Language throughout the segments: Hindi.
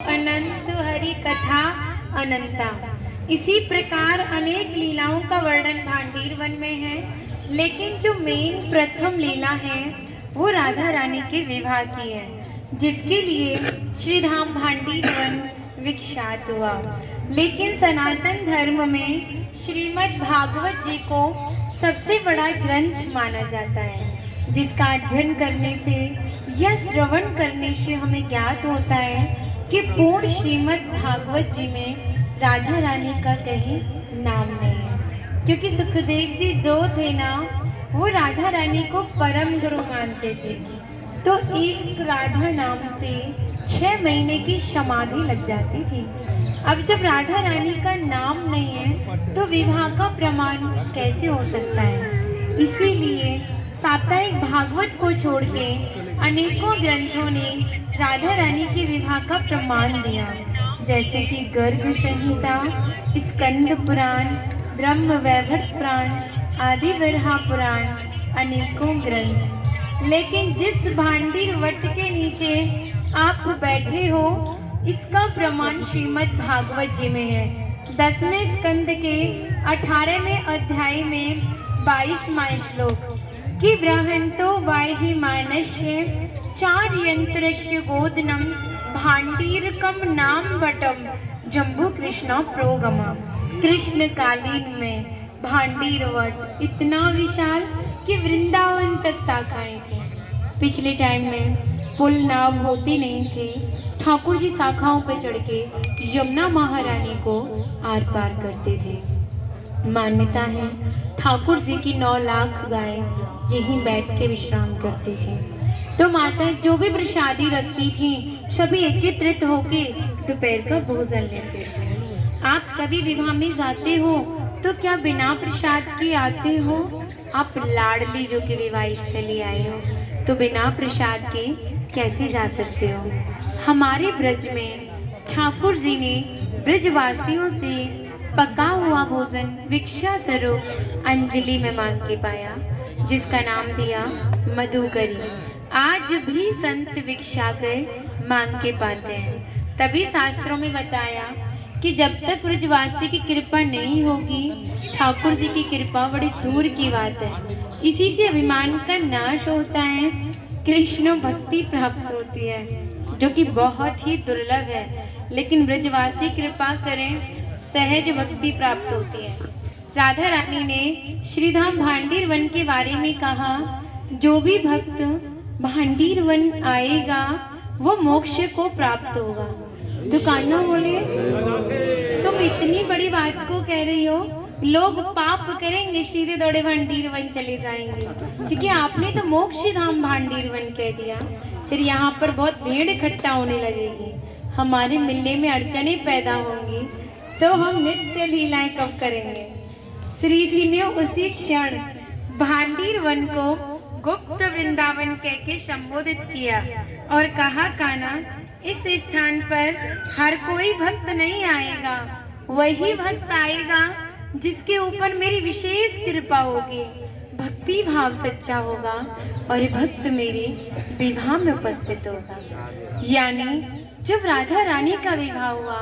अनंत हरि कथा अनंता। इसी प्रकार अनेक लीलाओं का वर्णन भांडीर वन में है, लेकिन जो मेन प्रथम लीला है वो राधा रानी के विवाह की है, जिसके लिए श्री धाम भांडीर वन विख्यात हुआ। लेकिन सनातन धर्म में श्रीमद् भागवत जी को सबसे बड़ा ग्रंथ माना जाता है, जिसका अध्ययन करने से या श्रवण करने से हमें ज्ञात होता है कि पूर्ण श्रीमद् भागवत जी में राधा रानी का कहीं नाम नहीं है, क्योंकि सुखदेव जी जो थे ना, वो राधा रानी को परम गुरु मानते थे। तो एक राधा नाम से 6 महीने की समाधि लग जाती थी। अब जब राधा रानी का नाम नहीं है तो विवाह का प्रमाण कैसे हो सकता है? इसीलिए साप्ताहिक भागवत को छोड़ के अनेकों ग्रंथों ने राधा रानी के विवाह का प्रमाण दिया, जैसे कि गर्ग संहिता, स्कंद पुराण, ब्रह्म वैवर्त पुराण, आदि वराह पुराण, अनेकों ग्रंथ। लेकिन जिस भांडीर वट के नीचे आप बैठे हो, इसका प्रमाण श्रीमद् भागवत जी में है। 10वें स्कंद के 18वें अध्याय में 22वां श्लोक कि ब्रहंतो वाहि मानस्य 4 यंत्रस्य गोदनम भांडीरकम नाम वटम जम्बू कृष्णा प्रोगमा। कृष्ण कालीन में भांडीर वट इतना विशाल कि वृंदावन तक शाखाएं थी। पिछले टाइम में पुल नाव होती नहीं थी, ठाकुर जी शाखाओं पर चढ़ के यमुना महारानी को आर पार करते थे। मान्यता है ठाकुर जी की 9 लाख गाय यहीं बैठ के विश्राम करती थी। तो माता जो भी प्रसादी रखती थी सभी एकत्रित होके दोपहर का भोजन लेते थे। आप कभी विवाह में जाते हो तो क्या बिना प्रसाद के आते हो? आप लाडली जो कि विवाह स्थली आए हो तो बिना प्रसाद के कैसे जा सकते हो? हमारे ब्रज में ठाकुर जी ने ब्रजवासियों से पका हुआ भोजन भिक्षा स्वरूप अंजलि में मांग के पाया, जिसका नाम दिया मधुकरी। आज भी संत भिक्षा कर मांग के पाते हैं। तभी शास्त्रों में बताया कि जब तक ब्रजवासी की कृपा नहीं होगी, ठाकुर जी की कृपा बड़ी दूर की बात है। इसी से अभिमान का नाश होता है, कृष्ण भक्ति प्राप्त होती है, जो कि बहुत ही दुर्लभ है। लेकिन ब्रजवासी कृपा करें, सहज भक्ति प्राप्त होती है। राधा रानी ने श्रीधाम भांडीर वन के बारे में कहा, जो भी भक्त भांडीर वन आएगा वो मोक्ष को प्राप्त होगा। दुकानों बोले तुम इतनी बड़ी बात को कह रही हो, लोग पाप करेंगे सीधे दौड़े भांडीर वन चले जाएंगे, क्योंकि आपने तो मोक्ष धाम भांडीर वन कह दिया। फिर यहाँ पर बहुत भीड़ इकट्ठा होने लगेगी, हमारे मिलने में अड़चने पैदा होंगी, तो हम नित्य लीलाएं कब करेंगे? श्री जी ने उसी क्षण भांडीर वन को गुप्त वृंदावन कह के संबोधित किया और कहा, कान्हा इस स्थान पर हर कोई भक्त नहीं आएगा, वही भक्त आएगा जिसके ऊपर मेरी विशेष कृपा होगी, भक्ति भाव सच्चा होगा और ये भक्त मेरे विवाह में उपस्थित होगा। यानी जब राधा रानी का विवाह हुआ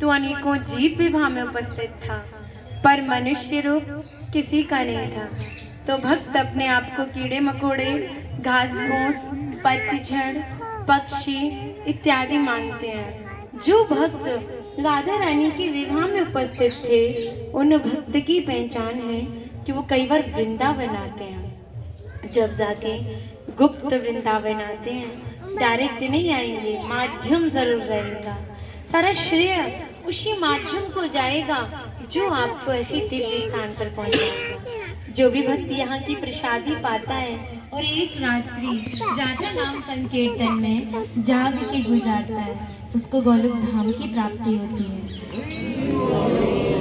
तो अनेकों जीव विवाह में उपस्थित था, पर मनुष्य रूप किसी का नहीं था। तो भक्त अपने आप को कीड़े मकोड़े, घास फूस, पतझड़, पक्षी इत्यादि मानते हैं। जो भक्त राधा रानी के विवाह में उपस्थित थे, उन भक्त की पहचान है कि वो कई बार वृंदावन आते हैं। जब जाके गुप्त वृंदावन आते हैं, डायरेक्ट नहीं आएंगे, माध्यम जरूर रहेगा। सारा श्रेय उसी माध्यम को जाएगा जो आपको ऐसी दिव्य स्थान पर पहुंचाएगा। जो भी भक्त यहाँ की प्रसादी पाता है और एक रात्रि राधा नाम संकीर्तन में जाग के गुजारता है, उसको गोलोक धाम की प्राप्ति होती है।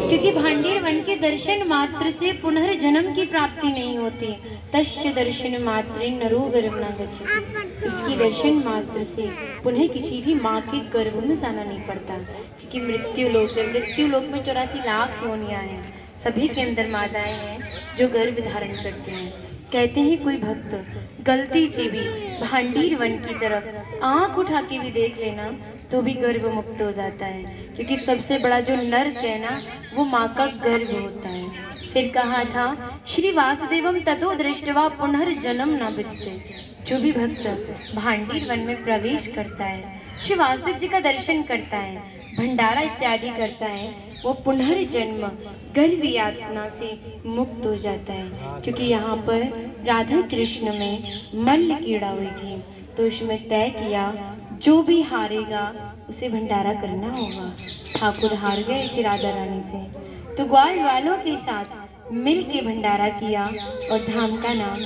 क्योंकि भांडीर वन के दर्शन मात्र से पुनर्जन्म की प्राप्ति नहीं होती। तस्य दर्शन मात्र नरो गर्भ न गच्छति। इसकी दर्शन मात्र से पुनः किसी भी माँ के गर्भ में जाना नहीं पड़ता, क्योंकि मृत्यु लोक है। मृत्यु लोक में 84 लाख योनियां हैं, सभी के अंदर माताएं हैं जो गर्भ धारण करते हैं। कहते हैं कोई भक्त गलती से भी भांडीर वन की तरफ आंख उठा के भी देख लेना तो भी गर्भ मुक्त हो जाता है, क्योंकि सबसे बड़ा जो नर्क है ना वो माँ का गर्भ होता है। फिर कहा था श्री वासुदेवम ततो दृष्टवा पुनर्जन्म न विद्यते। जो भी भक्त भांडीर वन में प्रवेश करता है, श्री वासुदेव जी का दर्शन करता है, भंडारा इत्यादि करता है, वो पुनर्जन्म गर्भ यातना से मुक्त हो जाता है। क्योंकि यहाँ पर राधा कृष्ण में मल्ल कीड़ा हुई थी, तो उसमें तय किया जो भी हारेगा उसे भंडारा करना होगा। ठाकुर हार गए थे राधा रानी से, तो ग्वाल वालों के साथ मिल के भंडारा किया और धाम का नाम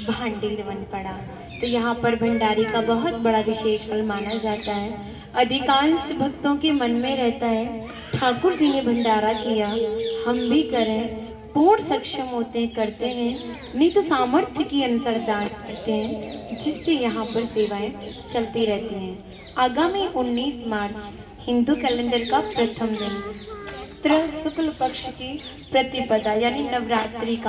भांडीर वन पड़ा। तो यहाँ पर भंडारी का बहुत बड़ा विशेष फल माना जाता है। अधिकांश भक्तों के मन में रहता है ठाकुर जी ने भंडारा किया, हम भी करें। पूर्ण सक्षम होते हैं, करते हैं, नहीं तो सामर्थ्य की अनुसार दान करते हैं, जिससे यहाँ पर सेवाएं चलती रहती हैं। आगामी 19 मार्च हिंदू कैलेंडर का प्रथम दिन शुक्ल पक्ष की प्रतिपदा यानी नवरात्रि का